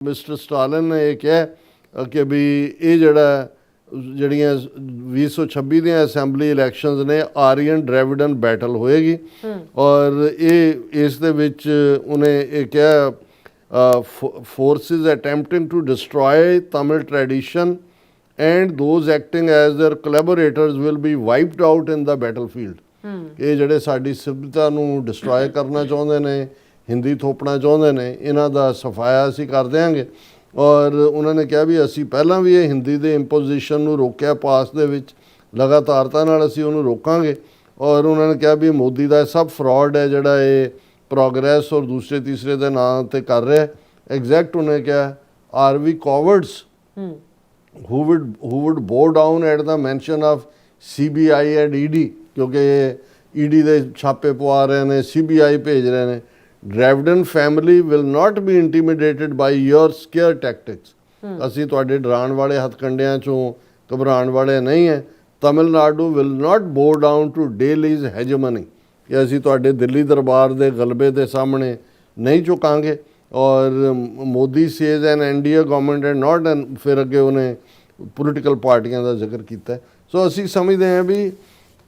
Mister Stalin ਨੇ ਇਹ ਕਿਹਾ ਕਿ ਵੀ ਇਹ ਜਿਹੜੀਆਂ 2026 ਦੀਆਂ ਅਸੈਂਬਲੀ ਇਲੈਕਸ਼ਨਸ ਨੇ ਆਰੀਅਨ ਡ੍ਰੈਵਿਡਨ ਬੈਟਲ ਹੋਏਗੀ ਔਰ ਇਸ ਦੇ ਵਿੱਚ ਉਹਨੇ ਇਹ ਕਿਹਾ forces attempting to destroy Tamil tradition and those acting as their collaborators will be wiped out in the battlefield. ਇਹ ਜਿਹੜੇ ਸਾਡੀ ਸਭਿਅਤਾ ਨੂੰ ਡਿਸਟਰੋਏ ਕਰਨਾ ਚਾਹੁੰਦੇ ਨੇ, ਹਿੰਦੀ ਥੋਪਣਾ ਚਾਹੁੰਦੇ ਨੇ, ਇਹਨਾਂ ਦਾ ਸਫਾਇਆ ਅਸੀਂ ਕਰ ਦਿਆਂਗੇ। ਔਰ ਉਹਨਾਂ ਨੇ ਕਿਹਾ ਵੀ ਅਸੀਂ ਪਹਿਲਾਂ ਵੀ ਇਹ ਹਿੰਦੀ ਦੇ ਇੰਪੋਜੀਸ਼ਨ ਨੂੰ ਰੋਕਿਆ ਪਾਸ ਦੇ ਵਿੱਚ, ਲਗਾਤਾਰਤਾ ਨਾਲ ਅਸੀਂ ਉਹਨੂੰ ਰੋਕਾਂਗੇ। ਔਰ ਉਹਨਾਂ ਨੇ ਕਿਹਾ ਵੀ ਮੋਦੀ ਦਾ ਸਭ ਫਰਾਡ ਹੈ ਜਿਹੜਾ ਇਹ ਪ੍ਰੋਗਰੈਸ ਔਰ ਦੂਸਰੇ ਤੀਸਰੇ ਦੇ ਨਾਂ 'ਤੇ ਕਰ ਰਿਹਾ। ਐਗਜ਼ੈਕਟ ਉਹਨੇ ਕਿਹਾ are we cowards who would bow down at the mention of CBI and ED, ਕਿਉਂਕਿ ED ਦੇ ਛਾਪੇ ਪਵਾ ਰਹੇ ਨੇ, CBI ਭੇਜ ਰਹੇ ਨੇ। ਡ੍ਰੈਵਿਡਨ family will not be intimidated by your scare tactics. ਅਸੀਂ ਤੁਹਾਡੇ ਡਰਾਉਣ ਵਾਲੇ ਹੱਥਕੰਡਿਆਂ 'ਚੋਂ ਘਬਰਾਉਣ ਵਾਲੇ ਨਹੀਂ ਹੈ। Tamil Nadu will not bow down to Delhi's hegemony, ਕਿ ਅਸੀਂ ਤੁਹਾਡੇ ਦਿੱਲੀ ਦਰਬਾਰ ਦੇ ਗਲਬੇ ਦੇ ਸਾਹਮਣੇ ਨਹੀਂ ਝੁਕਾਂਗੇ। ਔਰ Modi says an NDA government and not an, ਫਿਰ ਅੱਗੇ ਉਹਨੇ ਪੋਲੀਟੀਕਲ ਪਾਰਟੀਆਂ ਦਾ ਜ਼ਿਕਰ ਕੀਤਾ। ਸੋ ਅਸੀਂ ਸਮਝਦੇ ਹਾਂ ਵੀ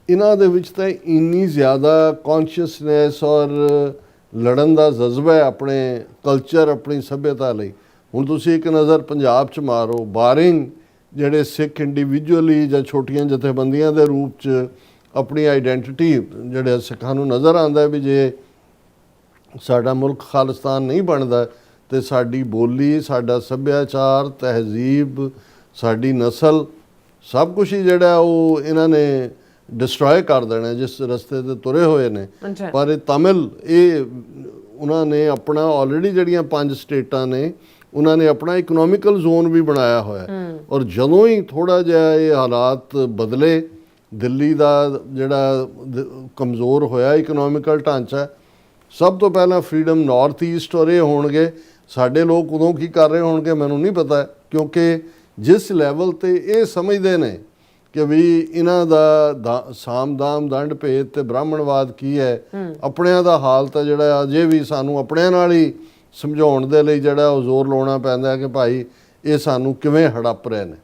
ਇਹਨਾਂ ਦੇ ਵਿੱਚ ਤਾਂ ਇੰਨੀ ਜ਼ਿਆਦਾ ਕੌਨਸ਼ੀਅਸਨੈਸ ਔਰ ਲੜਨ ਦਾ ਜਜ਼ਬਾ ਹੈ ਆਪਣੇ ਕਲਚਰ, ਆਪਣੀ ਸੱਭਿਅਤਾ ਲਈ। ਹੁਣ ਤੁਸੀਂ ਇੱਕ ਨਜ਼ਰ ਪੰਜਾਬ 'ਚ ਮਾਰੋ, ਬਾਰਿੰਗ ਜਿਹੜੇ ਸਿੱਖ ਇੰਡੀਵਿਜੂਅਲੀ ਜਾਂ ਛੋਟੀਆਂ ਜਥੇਬੰਦੀਆਂ ਦੇ ਰੂਪ 'ਚ ਆਪਣੀ ਆਈਡੈਂਟੀਟੀ ਜਿਹੜੇ ਸਿੱਖਾਂ ਨੂੰ ਨਜ਼ਰ ਆਉਂਦਾ ਵੀ ਜੇ ਸਾਡਾ ਮੁਲਕ ਖਾਲਿਸਤਾਨ ਨਹੀਂ ਬਣਦਾ ਤੇ ਸਾਡੀ ਬੋਲੀ, ਸਾਡਾ ਸੱਭਿਆਚਾਰ, ਤਹਿਜ਼ੀਬ, ਸਾਡੀ ਨਸਲ, ਸਭ ਕੁਛ ਹੀ ਜਿਹੜਾ ਉਹ ਇਹਨਾਂ ਨੇ ਡਿਸਟਰੋਏ ਕਰ ਦੇਣਾ ਜਿਸ ਰਸਤੇ 'ਤੇ ਤੁਰੇ ਹੋਏ ਨੇ। ਪਰ ਇਹ ਤਮਿਲ, ਇਹ ਉਹਨਾਂ ਨੇ ਆਪਣਾ ਆਲਰੇਡੀ ਜਿਹੜੀਆਂ 5 ਸਟੇਟਾਂ ਨੇ ਉਹਨਾਂ ਨੇ ਆਪਣਾ ਇਕਨੋਮਿਕਲ ਜ਼ੋਨ ਵੀ ਬਣਾਇਆ ਹੋਇਆ। ਔਰ ਜਦੋਂ ਹੀ ਥੋੜ੍ਹਾ ਜਿਹਾ ਇਹ ਹਾਲਾਤ ਬਦਲੇ, ਦਿੱਲੀ ਦਾ ਜਿਹੜਾ ਕਮਜ਼ੋਰ ਹੋਇਆ ਇਕਨੋਮਿਕਲ ਢਾਂਚਾ, ਸਭ ਤੋਂ ਪਹਿਲਾਂ ਫਰੀडम ਨਾਰਥ ਈਸਟ ਔਰ ਇਹ ਹੋਣਗੇ। ਸਾਡੇ ਲੋਕ ਉਦੋਂ ਕੀ ਕਰ ਰਹੇ ਹੋਣਗੇ ਮੈਨੂੰ ਨਹੀਂ ਪਤਾ, ਕਿਉਂਕਿ ਜਿਸ ਲੈਵਲ 'ਤੇ ਇਹ ਸਮਝਦੇ ਨੇ ਕਿ ਵੀ ਇਹਨਾਂ ਦਾ ਸਾਮ ਦਾਮ ਦੰਡ ਭੇਦ ਤੇ ਬ੍ਰਾਹਮਣਵਾਦ ਕੀ ਹੈ, ਆਪਣਿਆਂ ਦਾ ਹਾਲ ਤਾਂ ਜਿਹੜਾ ਅਜੇ ਵੀ ਸਾਨੂੰ ਆਪਣਿਆਂ ਨਾਲ ਹੀ ਸਮਝਾਉਣ ਦੇ ਲਈ ਜਿਹੜਾ ਉਹ ਜ਼ੋਰ ਲਾਉਣਾ ਪੈਂਦਾ ਕਿ ਭਾਈ ਇਹ ਸਾਨੂੰ ਕਿਵੇਂ ਹੜੱਪ ਰਹੇ ਨੇ।